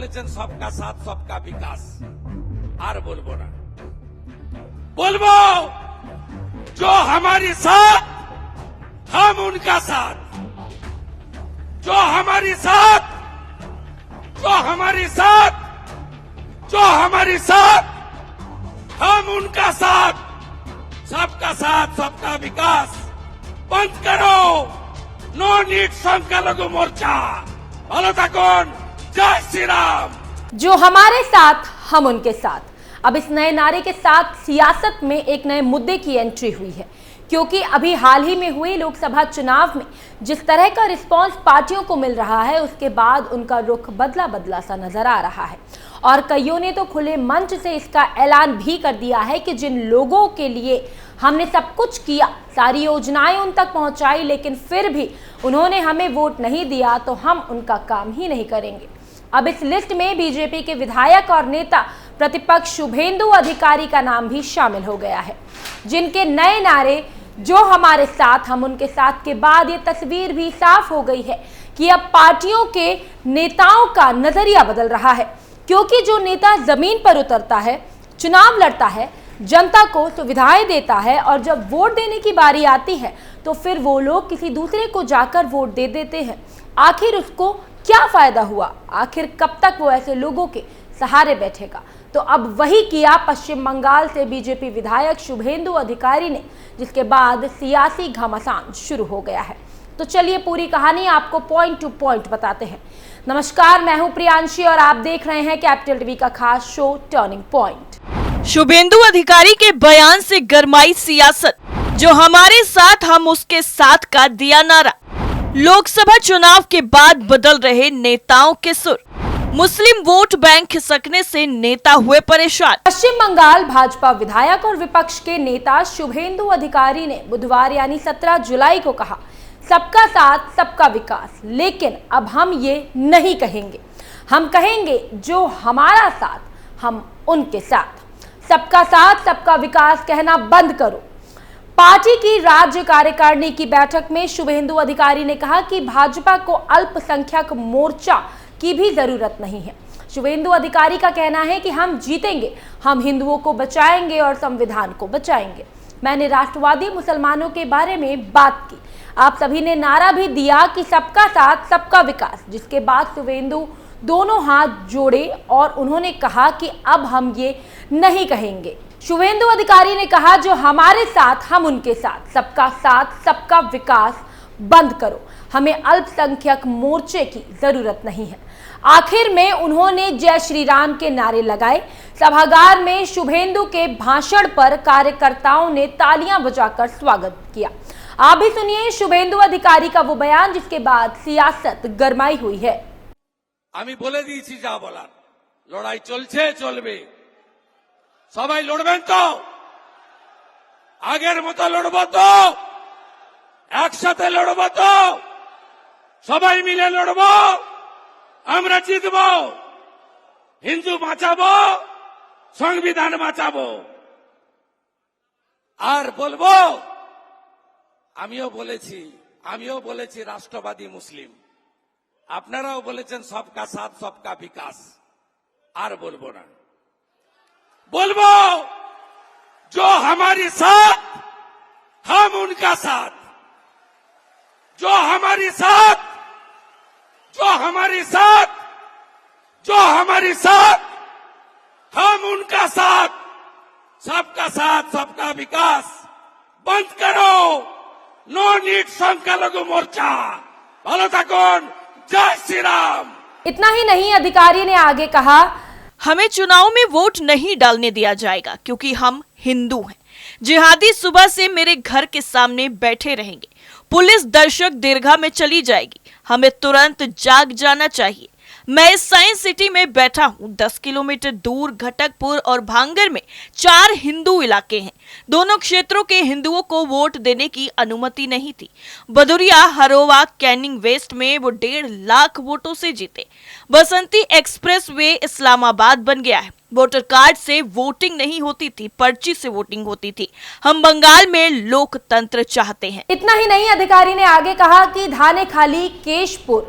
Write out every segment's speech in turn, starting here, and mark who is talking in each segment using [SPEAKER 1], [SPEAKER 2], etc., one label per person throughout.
[SPEAKER 1] বলেছেন সবকা সাথ সবকা বিকাশ, আর বলবো না। বলবো जो हमारी साथ हम उनका साथ, जो हमारी साथ, जो हमारी साथ, जो हमारी साथ हम उनका साथ, सबका साथ सबका विकास बंद करो, नो नीड संख्यालघु मोर्चा। ভালো থাকুন, जय श्री राम।
[SPEAKER 2] जो हमारे साथ हम उनके साथ, अब इस नए नारे के साथ सियासत में एक नए मुद्दे की एंट्री हुई है, क्योंकि अभी हाल ही में हुए लोकसभा चुनाव में जिस तरह का रिस्पांस पार्टियों को मिल रहा है, उसके बाद उनका रुख बदला बदला सा नजर आ रहा है। और कईयों ने तो खुले मंच से इसका ऐलान भी कर दिया है कि जिन लोगों के लिए हमने सब कुछ किया, सारी योजनाएं उन तक पहुंचाई, लेकिन फिर भी उन्होंने हमें वोट नहीं दिया तो हम उनका काम ही नहीं करेंगे। अब इस लिस्ट में बीजेपी के विधायक और नेता प्रतिपक्ष शुभेंदु अधिकारी का नाम भी शामिल हो गया है, जिनके नए नारे जो हमारे साथ हम उनके साथ के बाद ये तस्वीर भी साफ हो गई है कि अब पार्टियों के नेताओं का नजरिया बदल रहा है। क्योंकि जो नेता जमीन पर उतरता है, चुनाव लड़ता है, जनता को सुविधाएं देता है, और जब वोट देने की बारी आती है तो फिर वो लोग किसी दूसरे को जाकर वोट दे देते हैं। आखिर उसको क्या फायदा हुआ? आखिर कब तक वो ऐसे लोगों के सहारे बैठेगा? तो अब वही किया पश्चिम बंगाल से बीजेपी विधायक शुभेंदु अधिकारी ने, जिसके बाद सियासी घमासान शुरू हो गया है। तो चलिए पूरी कहानी आपको पॉइंट टू पॉइंट बताते हैं। नमस्कार, मैं हूं प्रियांशी और आप देख रहे हैं कैपिटल टीवी का खास शो टर्निंग पॉइंट।
[SPEAKER 3] शुभेंदु अधिकारी के बयान से गरमाई सियासत, जो हमारे साथ हम उसके साथ का दिया नारा। लोकसभा चुनाव के बाद बदल रहे नेताओं के सुर, मुस्लिम वोट बैंक खिसकने से नेता हुए परेशान।
[SPEAKER 2] पश्चिम बंगाल भाजपा विधायक और विपक्ष के नेता शुभेंदु अधिकारी ने बुधवार यानी 17 जुलाई को कहा, सबका साथ सबका विकास, लेकिन अब हम ये नहीं कहेंगे। हम कहेंगे जो हमारा साथ हम उनके साथ। सबका साथ सबका विकास कहना बंद करो। पार्टी की राज्य कार्यकारिणी की बैठक में शुभेंदु अधिकारी ने कहा कि भाजपा को अल्पसंख्यक मोर्चा की भी जरूरत नहीं है। शुभेंदु अधिकारी का कहना है कि हम जीतेंगे, हम हिंदुओं को बचाएंगे और संविधान को बचाएंगे। मैंने राष्ट्रवादी मुसलमानों के बारे में बात की, आप सभी ने नारा भी दिया कि सबका साथ सबका विकास, जिसके बाद शुभेंदु दोनों हाथ जोड़े और उन्होंने कहा कि अब हम ये नहीं कहेंगे। शुभेंदु अधिकारी ने कहा जो हमारे साथ हम उनके साथ सबका विकास बंद करो, हमें अल्पसंख्यक मोर्चे की जरूरत नहीं है। आखिर में उन्होंने जय श्री राम के नारे लगाए। सभागार में शुभेंदु के भाषण पर कार्यकर्ताओं ने तालियां बजाकर स्वागत किया। आप भी सुनिए शुभेंदु अधिकारी का वो बयान, जिसके बाद सियासत गरमाई हुई है।
[SPEAKER 1] আমি বলে দিয়েছি যা বলার, লড়াই চলছে, চলবে, সবাই লড়বেন তো, আগের মতো লড়বো তো, একসাথে লড়বো তো, সবাই মিলে লড়বো, আমরা জিতবো, হিন্দু বাঁচাবো, সংবিধান বাঁচাবো। আর বলবো, আমিও বলেছি রাষ্ট্রবাদী মুসলিম, আপনারাও বলেছেন সবকা সাথ সবকা বিকাশ, আর বলবো না। বলবো जो हमारी साथ हम उनका साथ, जो हमारी साथ, जो हमारी साथ, जो हमारी साथ हम उनका साथ, सबका साथ सबका विकास बंद करो, नो नीड संख्यालघु मोर्चा। ভালো থাকুন, जय श्री राम।
[SPEAKER 2] इतना ही नहीं, अधिकारी ने आगे कहा,
[SPEAKER 3] हमें चुनाव में वोट नहीं डालने दिया जाएगा क्योंकि हम हिंदू हैं। जिहादी सुबह से मेरे घर के सामने बैठे रहेंगे। पुलिस दर्शक दीर्घा में चली जाएगी, हमें तुरंत जाग जाना चाहिए। मैं इस साइंस सिटी में बैठा हूँ। 10 किलोमीटर दूर घटकपुर और भांगर में 4 हिंदू इलाके हैं। दोनों क्षेत्रों के हिंदुओं को वोट देने की अनुमति नहीं थी। बदुरिया, हरोवा, कैनिंग वेस्ट में वो 1.5 लाख वोटों से जीते। बसंती एक्सप्रेस वे इस्लामाबाद बन गया है। वोटर कार्ड से वोटिंग नहीं होती थी, पर्ची से वोटिंग होती थी। हम बंगाल में लोकतंत्र चाहते हैं।
[SPEAKER 2] इतना ही नहीं, अधिकारी ने आगे कहा कि धानेखाली, केशपुर,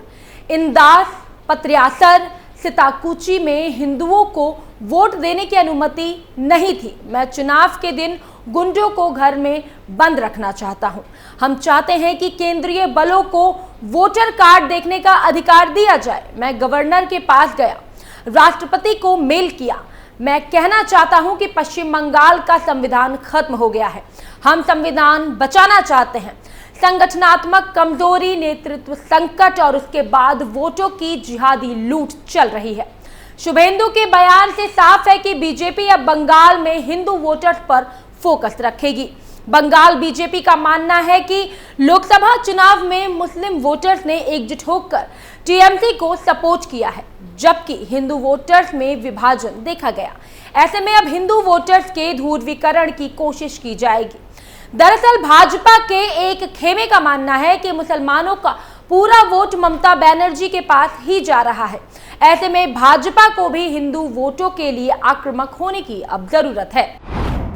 [SPEAKER 2] इंदास, पत्रियासर, सिताकुची में हिंदुओं को वोट देने की अनुमति नहीं थी। मैं चुनाव के दिन गुंडों को घर में बंद रखना चाहता हूं। हम चाहते हैं कि केंद्रीय बलों को वोटर कार्ड देखने का अधिकार दिया जाए। मैं गवर्नर के पास गया, राष्ट्रपति को मेल किया। मैं कहना चाहता हूं कि पश्चिम बंगाल का संविधान खत्म हो गया है। हम संविधान बचाना चाहते हैं। संगठनात्मक कमजोरी, नेतृत्व संकट और उसके बाद वोटों की जिहादी लूट चल रही है। शुभेंदु के बयान से साफ है कि बीजेपी अब बंगाल में हिंदू वोटर्स पर फोकस रखेगी। बंगाल बीजेपी का मानना है कि लोकसभा चुनाव में मुस्लिम वोटर्स ने एकजुट होकर टीएमसी को सपोर्ट किया है, जबकि हिंदू वोटर्स में विभाजन देखा गया। ऐसे में अब हिंदू वोटर्स के ध्रुवीकरण की कोशिश की जाएगी। दरअसल भाजपा के एक खेमे का मानना है कि मुसलमानों का पूरा वोट ममता बनर्जी के पास ही जा रहा है। ऐसे में भाजपा को भी हिंदू वोटों के लिए आक्रामक होने की अब जरूरत है।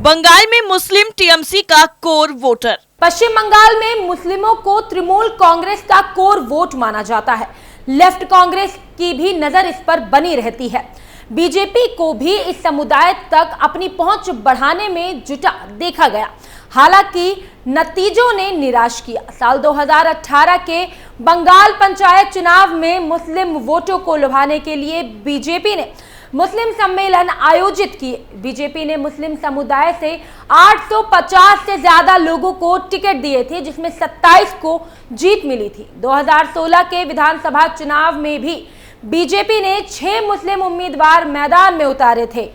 [SPEAKER 3] बंगाल में मुस्लिम टीएमसी का कोर वोटर।
[SPEAKER 2] पश्चिम बंगाल में मुस्लिमों को तृणमूल कांग्रेस का कोर वोट माना जाता है। लेफ्ट कांग्रेस की भी नजर इस पर बनी रहती है। बीजेपी को भी इस समुदाय तक अपनी पहुंच बढ़ाने में जुटा देखा गया। हालांकि नतीजों ने निराश किया। साल 2018 के बंगाल पंचायत चुनाव में मुस्लिम वोटों को लुभाने के लिए बीजेपी ने मुस्लिम सम्मेलन आयोजित किए। बीजेपी ने मुस्लिम समुदाय से 850 से ज्यादा लोगों को टिकट दिए थे, जिसमें 27 को जीत मिली थी। 2016 के विधानसभा चुनाव में भी बीजेपी ने 6 मुस्लिम उम्मीदवार मैदान में उतारे थे।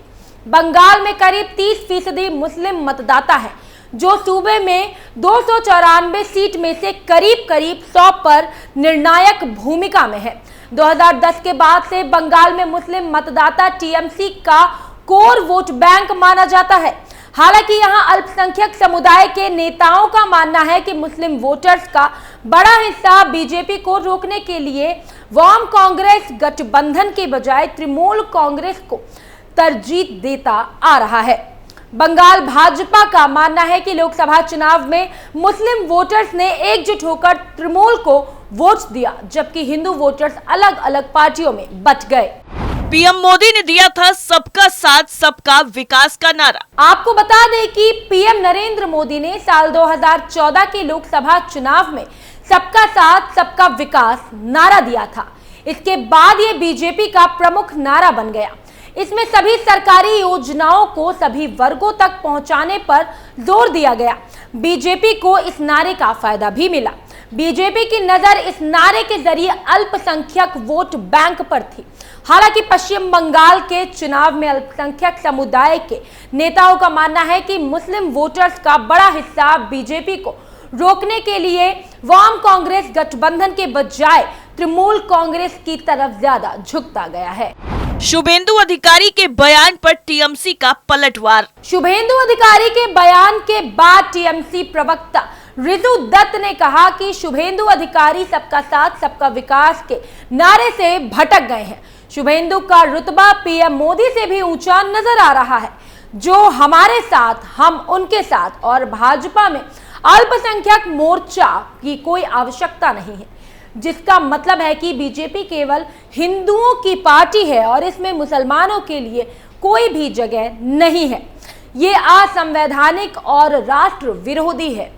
[SPEAKER 2] बंगाल में करीब 30% मुस्लिम मतदाता है, जो सूबे में 294 सीट में से करीब 100 पर निर्णायक भूमिका में है। 2010 के बाद से बंगाल में मुस्लिम मतदाता टीएमसी का कोर वोट बैंक माना जाता है। हालांकि यहां अल्पसंख्यक समुदाय के नेताओं का मानना है कि मुस्लिम वोटर्स का बड़ा हिस्सा बीजेपी को रोकने के लिए वाम कांग्रेस गठबंधन के बजाय तृणमूल कांग्रेस को तरजीह देता आ रहा है। बंगाल भाजपा का मानना है कि लोकसभा चुनाव में मुस्लिम वोटर्स ने एकजुट होकर तृणमूल को वोट दिया, जबकि हिंदू वोटर्स अलग अलग पार्टियों में बंट गए।
[SPEAKER 3] पीएम मोदी ने दिया था सबका साथ सबका विकास का नारा।
[SPEAKER 2] आपको बता दें कि पीएम नरेंद्र मोदी ने साल 2014 के लोकसभा चुनाव में सबका साथ सबका विकास नारा दिया था। इसके बाद ये बीजेपी का प्रमुख नारा बन गया। इसमें सभी सरकारी योजनाओं को सभी वर्गों तक पहुंचाने पर जोर दिया गया। बीजेपी को इस नारे का फायदा भी मिला। बीजेपी की नजर इस नारे के जरिए अल्पसंख्यक वोट बैंक पर थी। हालांकि पश्चिम बंगाल के चुनाव में अल्पसंख्यक समुदाय के नेताओं का मानना है कि मुस्लिम वोटर्स का बड़ा हिस्सा बीजेपी को रोकने के लिए वाम कांग्रेस गठबंधन के बजाय तृणमूल कांग्रेस की तरफ ज्यादा झुकता गया है।
[SPEAKER 3] शुभेंदु अधिकारी के बयान पर टीएमसी का पलटवार।
[SPEAKER 2] शुभेंदु अधिकारी के बयान के बाद टीएमसी प्रवक्ता रितु दत्त ने कहा कि शुभेंदु अधिकारी सबका साथ सबका विकास के नारे से भटक गए हैं। शुभेंदु का रुतबा पीएम मोदी से भी ऊंचा नजर आ रहा है। जो हमारे साथ हम उनके साथ, और भाजपा में अल्पसंख्यक मोर्चा की कोई आवश्यकता नहीं है, जिसका मतलब है कि बीजेपी केवल हिंदुओं की पार्टी है और इसमें मुसलमानों के लिए कोई भी जगह नहीं है। ये असंवैधानिक और राष्ट्र विरोधी है।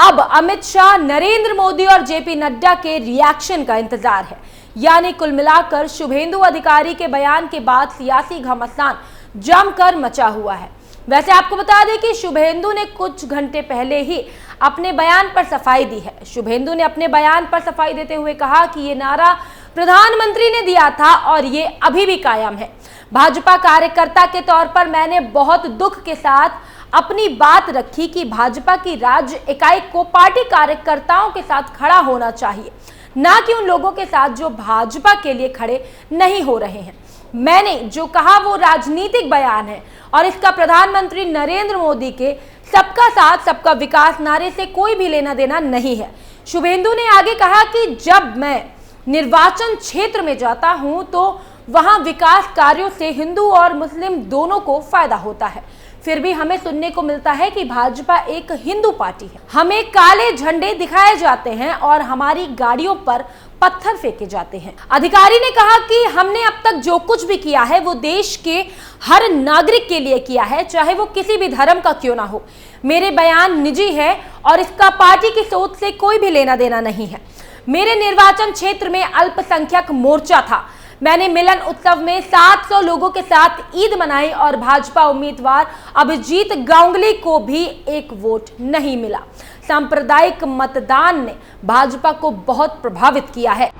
[SPEAKER 2] अब अमित शाह, नरेंद्र मोदी और जेपी नड्डा के रिएक्शन का इंतजार है। यानी कुल मिलाकर शुभेंदु अधिकारी के बयान के बाद सियासी घमासान जमकर मचा हुआ है। वैसे आपको बता दें कि शुभेंदु ने कुछ घंटे पहले ही अपने बयान पर सफाई दी है। शुभेंदु ने अपने बयान पर सफाई देते हुए कहा कि ये नारा प्रधानमंत्री ने दिया था और ये अभी भी कायम है। भाजपा कार्यकर्ता के तौर पर मैंने बहुत दुख के साथ अपनी बात रखी कि भाजपा की राज्य इकाई को पार्टी कार्यकर्ताओं के साथ खड़ा होना चाहिए, ना कि उन लोगों के साथ जो भाजपा के लिए खड़े नहीं हो रहे हैं। मैंने जो कहा वो राजनीतिक बयान है और इसका प्रधानमंत्री नरेंद्र मोदी के सबका साथ सबका विकास नारे से कोई भी लेना देना नहीं है। शुभेंदु ने आगे कहा कि जब मैं निर्वाचन क्षेत्र में जाता हूं तो वहां विकास कार्यों से हिंदू और मुस्लिम दोनों को फायदा होता है। फिर भी हमें सुनने को मिलता है कि भाजपा एक हिंदू पार्टी है। हमें काले झंडे दिखाए जाते हैं और हमारी गाड़ियों पर पत्थर फेंके जाते हैं। अधिकारी ने कहा कि हमने अब तक जो कुछ भी किया है वो देश के हर नागरिक के लिए किया है, चाहे वो किसी भी धर्म का क्यों ना हो। मेरे बयान निजी है और इसका पार्टी की सोच से कोई भी लेना देना नहीं है। मेरे निर्वाचन क्षेत्र में अल्पसंख्यक मोर्चा था। मैंने मिलन उत्सव में 700 लोगों के साथ ईद मनाई और भाजपा उम्मीदवार अभिजीत गांगुली को भी एक वोट नहीं मिला। सांप्रदायिक मतदान ने भाजपा को बहुत प्रभावित किया है।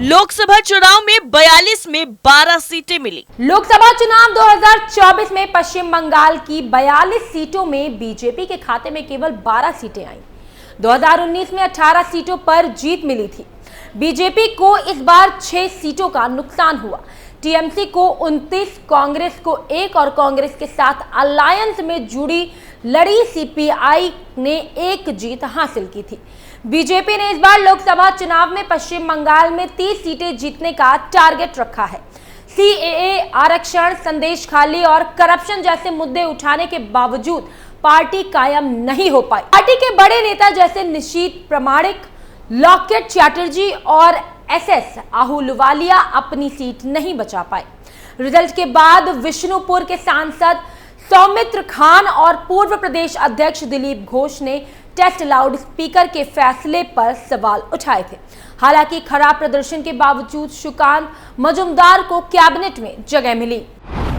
[SPEAKER 3] लोकसभा चुनाव में 42 में 12 सीटें मिली।
[SPEAKER 2] लोकसभा चुनाव 2024 में पश्चिम बंगाल की 42 सीटों में बीजेपी के खाते में केवल 12 सीटें आईं। 2019 में 18 सीटों पर जीत मिली थी। बीजेपी को इस बार 6 सीटों का नुकसान हुआ। टीएमसी को 29, कांग्रेस को 1 और कांग्रेस के साथ अलायंस में जुड़ी लड़ी सीपीआई ने 1 जीत हासिल की थी। बीजेपी ने इस बार लोकसभा चुनाव में पश्चिम बंगाल में 30 सीटें जीतने का टारगेट रखा है। सीएए, आरक्षण, संदेश खाली और करप्शन जैसे मुद्दे उठाने के बावजूद पार्टी कायम नहीं हो पाई। पार्टी के बड़े नेता जैसे निशीथ प्रामाणिक, लॉकेट चैटर्जी और एसएस आहलूवालिया अपनी सीट नहीं बचा पाए। रिजल्ट के बाद विष्णुपुर के सांसद सौमित्र खान और पूर्व प्रदेश अध्यक्ष दिलीप घोष ने टेस्ट लाउड स्पीकर के फैसले पर सवाल उठाए थे। हालांकि खराब प्रदर्शन के बावजूद सुकांत मजुमदार को कैबिनेट में जगह मिली।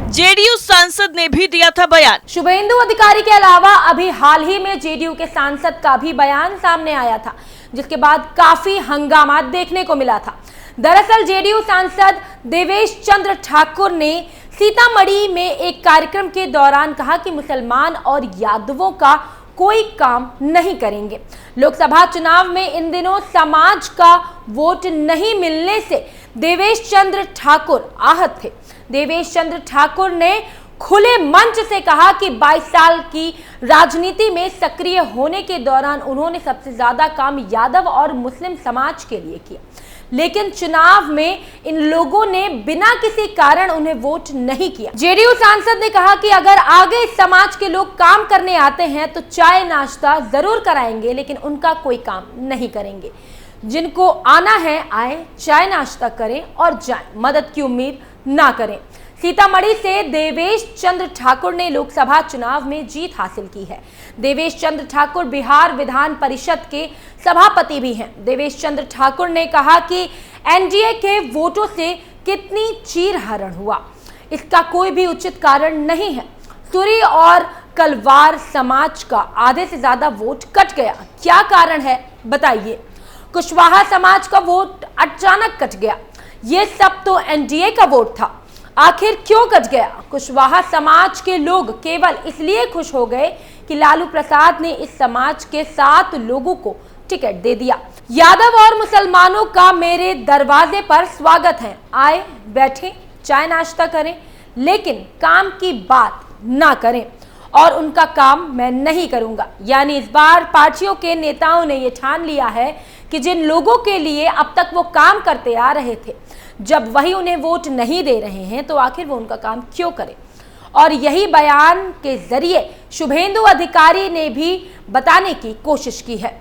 [SPEAKER 3] जेडीयू सांसद ने भी दिया था बयान।
[SPEAKER 2] शुभेंदु अधिकारी के अलावा अभी हाल ही में जेडीयू के सांसद का भी बयान सामने आया था, जिसके बाद काफी हंगामा देखने को मिला था। दरअसल जेडीयू सांसद देवेश चंद्र ठाकुर ने सीतामढ़ी में एक कार्यक्रम के दौरान कहा कि मुसलमान और यादवों का कोई काम नहीं करेंगे। लोकसभा चुनाव में इन दिनों समाज का वोट नहीं मिलने से देवेश चंद्र ठाकुर आहत थे। देवेश चंद्र ठाकुर ने खुले मंच से कहा कि 22 साल की राजनीति में सक्रिय होने के दौरान उन्होंने सबसे ज्यादा काम यादव और मुस्लिम समाज के लिए किया, लेकिन चुनाव में इन लोगों ने बिना किसी कारण उन्हें वोट नहीं किया। जेडीयू सांसद ने कहा कि अगर आगे इस समाज के लोग काम करने आते हैं तो चाय नाश्ता जरूर कराएंगे, लेकिन उनका कोई काम नहीं करेंगे। जिनको आना है आए, चाय नाश्ता करें और जाएं, मदद की उम्मीद ना करें। सीतामढ़ी से देवेश चंद्र ठाकुर ने लोकसभा चुनाव में जीत हासिल की है। देवेश चंद्र ठाकुर बिहार विधान परिषद के सभापति भी हैं। देवेश चंद्र ठाकुर ने कहा कि एनडीए के वोटों से कितनी चीरहरण हुआ, इसका कोई भी उचित कारण नहीं है। सूरी और कलवार समाज का आधे से ज्यादा वोट कट गया, क्या कारण है बताइए। कुशवाहा समाज का वोट अचानक कट गया, ये सब तो एनडीए का वोट था, आखिर क्यों कट गया। कुशवाहा समाज के लोग केवल इसलिए खुश हो गए कि लालू प्रसाद ने इस समाज के 7 लोगों को टिकट दे दिया। यादव और मुसलमानों का मेरे दरवाजे पर स्वागत है, आए बैठे चाय नाश्ता करें, लेकिन काम की बात ना करें और उनका काम मैं नहीं करूंगा। यानी इस बार पार्टियों के नेताओं ने ये ठान लिया है कि जिन लोगों के लिए अब तक वो काम करते आ रहे थे, जब वही उन्हें वोट नहीं दे रहे हैं तो आखिर वो उनका काम क्यों करें। और यही बयान के जरिए शुभेंदु अधिकारी ने भी बताने की कोशिश की है।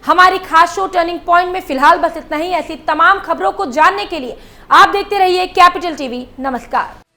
[SPEAKER 2] हमारी खास शो टर्निंग पॉइंट में फिलहाल बस इतना ही। ऐसी तमाम खबरों को जानने के लिए आप देखते रहिए कैपिटल टीवी। नमस्कार।